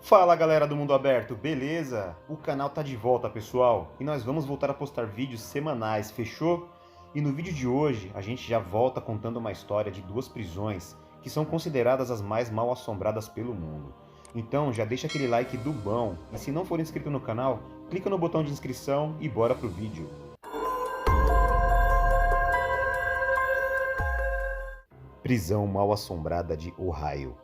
Fala galera do Mundo Aberto, beleza? O canal tá de volta, pessoal, e nós vamos voltar a postar vídeos semanais, fechou? E no vídeo de hoje a gente já volta contando uma história de duas prisões que são consideradas as mais mal assombradas pelo mundo. Então já deixa aquele like do bom, e se não for inscrito no canal, clica no botão de inscrição e bora pro vídeo. Prisão mal assombrada de Ohio.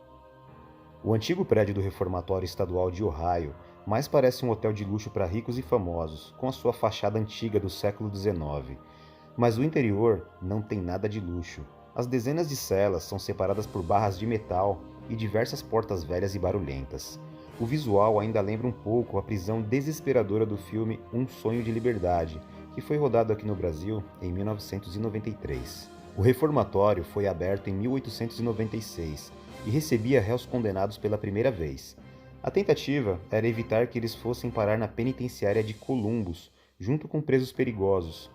O antigo prédio do Reformatório Estadual de Ohio mais parece um hotel de luxo para ricos e famosos, com a sua fachada antiga do século XIX. Mas o interior não tem nada de luxo. As dezenas de celas são separadas por barras de metal e diversas portas velhas e barulhentas. O visual ainda lembra um pouco a prisão desesperadora do filme Um Sonho de Liberdade, que foi rodado aqui no Brasil em 1993. O reformatório foi aberto em 1896 e recebia réus condenados pela primeira vez. A tentativa era evitar que eles fossem parar na penitenciária de Columbus, junto com presos perigosos.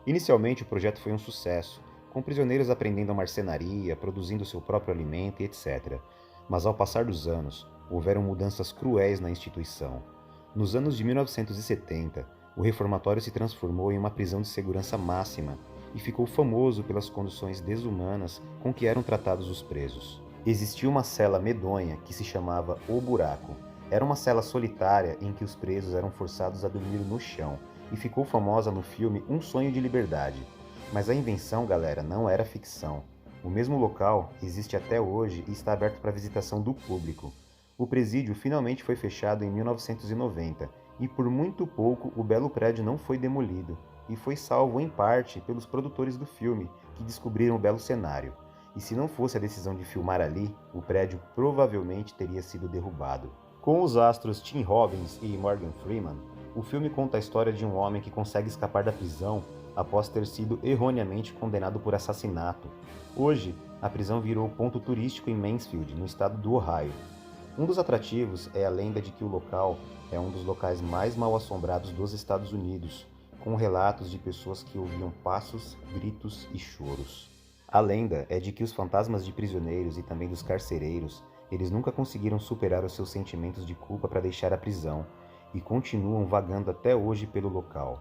Inicialmente o projeto foi um sucesso, com prisioneiros aprendendo a marcenaria, produzindo seu próprio alimento e etc. Mas ao passar dos anos, houveram mudanças cruéis na instituição. Nos anos de 1970, o reformatório se transformou em uma prisão de segurança máxima e ficou famoso pelas condições desumanas com que eram tratados os presos. Existia uma cela medonha que se chamava O Buraco. Era uma cela solitária em que os presos eram forçados a dormir no chão e ficou famosa no filme Um Sonho de Liberdade. Mas a invenção, galera, não era ficção. O mesmo local existe até hoje e está aberto para visitação do público. O presídio finalmente foi fechado em 1990 e por muito pouco o belo prédio não foi demolido e foi salvo em parte pelos produtores do filme, que descobriram o belo cenário. E se não fosse a decisão de filmar ali, o prédio provavelmente teria sido derrubado. Com os astros Tim Robbins e Morgan Freeman, o filme conta a história de um homem que consegue escapar da prisão após ter sido erroneamente condenado por assassinato. Hoje, a prisão virou ponto turístico em Mansfield, no estado do Ohio. Um dos atrativos é a lenda de que o local é um dos locais mais mal assombrados dos Estados Unidos, com relatos de pessoas que ouviam passos, gritos e choros. A lenda é de que os fantasmas de prisioneiros e também dos carcereiros, eles nunca conseguiram superar os seus sentimentos de culpa para deixar a prisão e continuam vagando até hoje pelo local.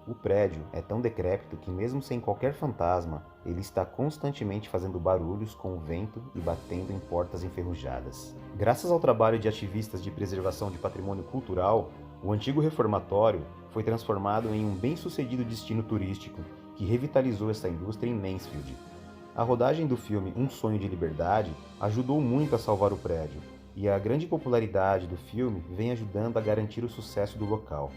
O prédio é tão decrépito que mesmo sem qualquer fantasma, ele está constantemente fazendo barulhos com o vento e batendo em portas enferrujadas. Graças ao trabalho de ativistas de preservação de patrimônio cultural, o antigo reformatório foi transformado em um bem-sucedido destino turístico que revitalizou essa indústria em Mansfield. A rodagem do filme Um Sonho de Liberdade ajudou muito a salvar o prédio, e a grande popularidade do filme vem ajudando a garantir o sucesso do local.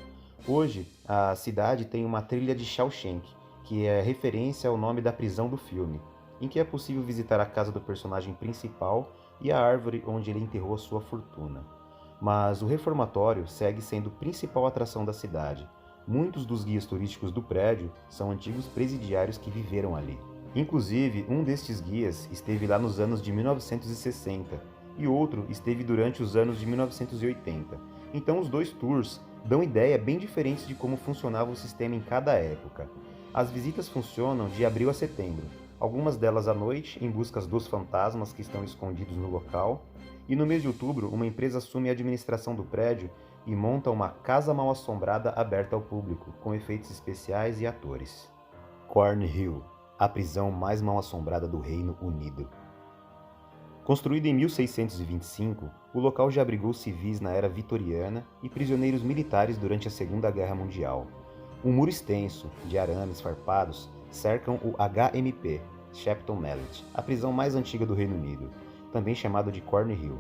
Hoje, a cidade tem uma trilha de Shawshank, que é referência ao nome da prisão do filme, em que é possível visitar a casa do personagem principal e a árvore onde ele enterrou a sua fortuna. Mas o reformatório segue sendo a principal atração da cidade. Muitos dos guias turísticos do prédio são antigos presidiários que viveram ali. Inclusive, um destes guias esteve lá nos anos de 1960 e outro esteve durante os anos de 1980. Então os dois tours dão ideia bem diferentes de como funcionava o sistema em cada época. As visitas funcionam de abril a setembro, algumas delas à noite em busca dos fantasmas que estão escondidos no local, e no mês de outubro uma empresa assume a administração do prédio e monta uma casa mal assombrada aberta ao público, com efeitos especiais e atores. Cornhill, a prisão mais mal assombrada do Reino Unido. Construído em 1625, o local já abrigou civis na era vitoriana e prisioneiros militares durante a Segunda Guerra Mundial. Um muro extenso, de arames farpados, cercam o HMP, Shepton Mallet, a prisão mais antiga do Reino Unido, também chamado de Cornhill.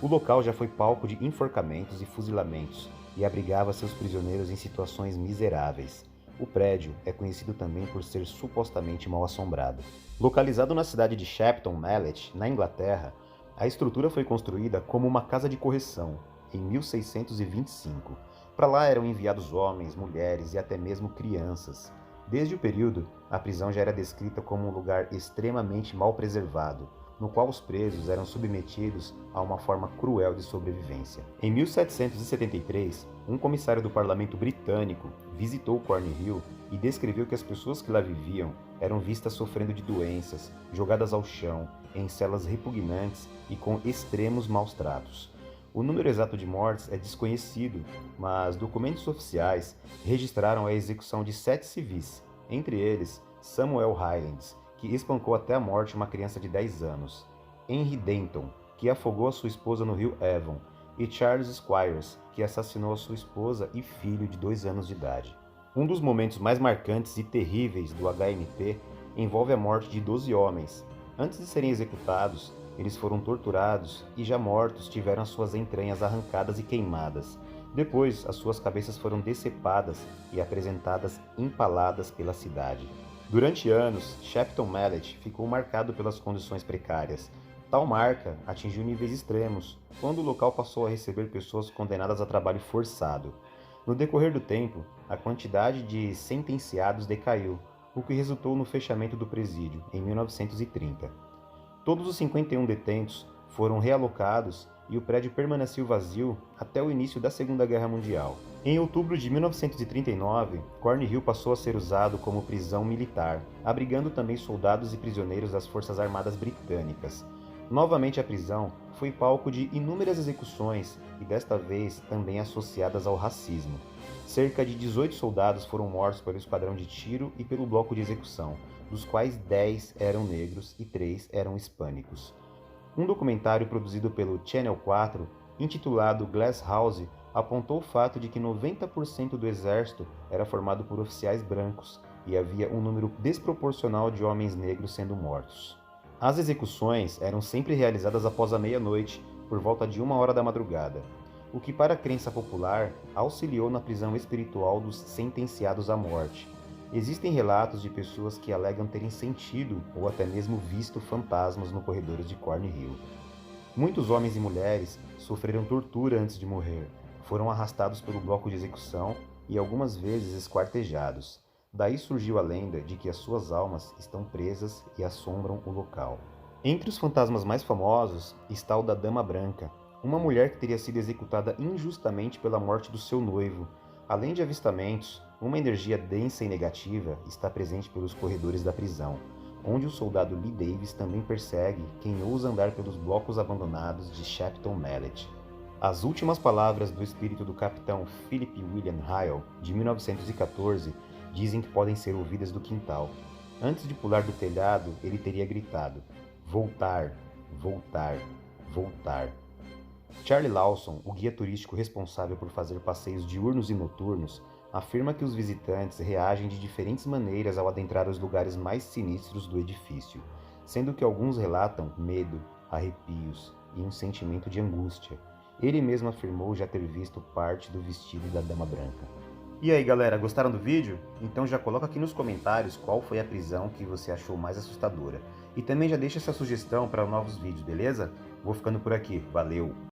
O local já foi palco de enforcamentos e fuzilamentos e abrigava seus prisioneiros em situações miseráveis. O prédio é conhecido também por ser supostamente mal assombrado. Localizado na cidade de Shepton Mallet, na Inglaterra, a estrutura foi construída como uma casa de correção, em 1625. Para lá eram enviados homens, mulheres e até mesmo crianças. Desde o período, a prisão já era descrita como um lugar extremamente mal preservado, no qual os presos eram submetidos a uma forma cruel de sobrevivência. Em 1773, um comissário do parlamento britânico visitou Cornhill e descreveu que as pessoas que lá viviam eram vistas sofrendo de doenças, jogadas ao chão, em celas repugnantes e com extremos maus tratos. O número exato de mortes é desconhecido, mas documentos oficiais registraram a execução de 7 civis, entre eles Samuel Hylands, que espancou até a morte uma criança de 10 anos, Henry Denton, que afogou a sua esposa no rio Avon, e Charles Squires, que assassinou a sua esposa e filho de 2 anos de idade. Um dos momentos mais marcantes e terríveis do HMP envolve a morte de 12 homens. Antes de serem executados, eles foram torturados e, já mortos, tiveram suas entranhas arrancadas e queimadas. Depois, as suas cabeças foram decepadas e apresentadas empaladas pela cidade. Durante anos, Shepton Mallet ficou marcado pelas condições precárias. Tal marca atingiu níveis extremos, quando o local passou a receber pessoas condenadas a trabalho forçado. No decorrer do tempo, a quantidade de sentenciados decaiu, o que resultou no fechamento do presídio, em 1930. Todos os 51 detentos foram realocados e o prédio permaneceu vazio até o início da Segunda Guerra Mundial. Em outubro de 1939, Cornhill passou a ser usado como prisão militar, abrigando também soldados e prisioneiros das Forças Armadas Britânicas. Novamente a prisão foi palco de inúmeras execuções e desta vez também associadas ao racismo. Cerca de 18 soldados foram mortos pelo esquadrão de tiro e pelo bloco de execução, dos quais 10 eram negros e 3 eram hispânicos. Um documentário produzido pelo Channel 4, intitulado Glass House, apontou o fato de que 90% do exército era formado por oficiais brancos e havia um número desproporcional de homens negros sendo mortos. As execuções eram sempre realizadas após a meia-noite, por volta de 1 hora da madrugada, o que para a crença popular auxiliou na prisão espiritual dos sentenciados à morte. Existem relatos de pessoas que alegam terem sentido ou até mesmo visto fantasmas no corredores de Cornhill. Muitos homens e mulheres sofreram tortura antes de morrer, foram arrastados pelo bloco de execução e algumas vezes esquartejados. Daí surgiu a lenda de que as suas almas estão presas e assombram o local. Entre os fantasmas mais famosos está o da Dama Branca, uma mulher que teria sido executada injustamente pela morte do seu noivo. Além de avistamentos, uma energia densa e negativa está presente pelos corredores da prisão, onde o soldado Lee Davis também persegue quem ousa andar pelos blocos abandonados de Shepton Mallet. As últimas palavras do espírito do capitão Philip William Hyle, de 1914, dizem que podem ser ouvidas do quintal. Antes de pular do telhado, ele teria gritado: "Voltar, voltar, voltar". Charlie Lawson, o guia turístico responsável por fazer passeios diurnos e noturnos, afirma que os visitantes reagem de diferentes maneiras ao adentrar os lugares mais sinistros do edifício, sendo que alguns relatam medo, arrepios e um sentimento de angústia. Ele mesmo afirmou já ter visto parte do vestido da Dama Branca. E aí galera, gostaram do vídeo? Então já coloca aqui nos comentários qual foi a prisão que você achou mais assustadora. E também já deixa essa sugestão para novos vídeos, beleza? Vou ficando por aqui, valeu!